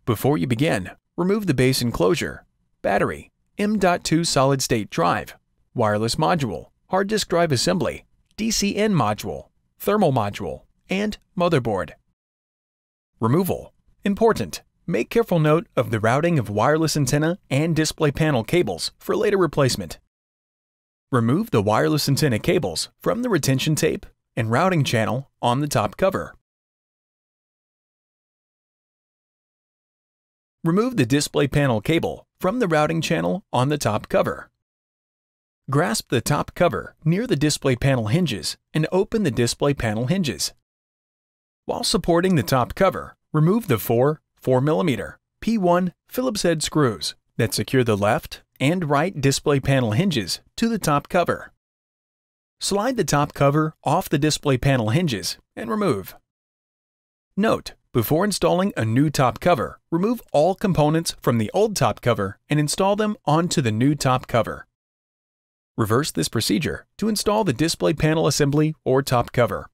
Before you begin, remove the base enclosure, battery, M.2 solid-state drive, wireless module, hard disk drive assembly, DCN module, thermal module, and motherboard. Removal. Important. Make careful note of the routing of wireless antenna and display panel cables for later replacement. Remove the wireless antenna cables from the retention tape and routing channel on the top cover. Remove the display panel cable from the routing channel on the top cover. Grasp the top cover near the display panel hinges and open the display panel hinges. While supporting the top cover, remove the four 4mm P1 Phillips head screws that secure the left and right display panel hinges to the top cover. Slide the top cover off the display panel hinges and remove. Note: before installing a new top cover, remove all components from the old top cover and install them onto the new top cover. Reverse this procedure to install the display panel assembly or top cover.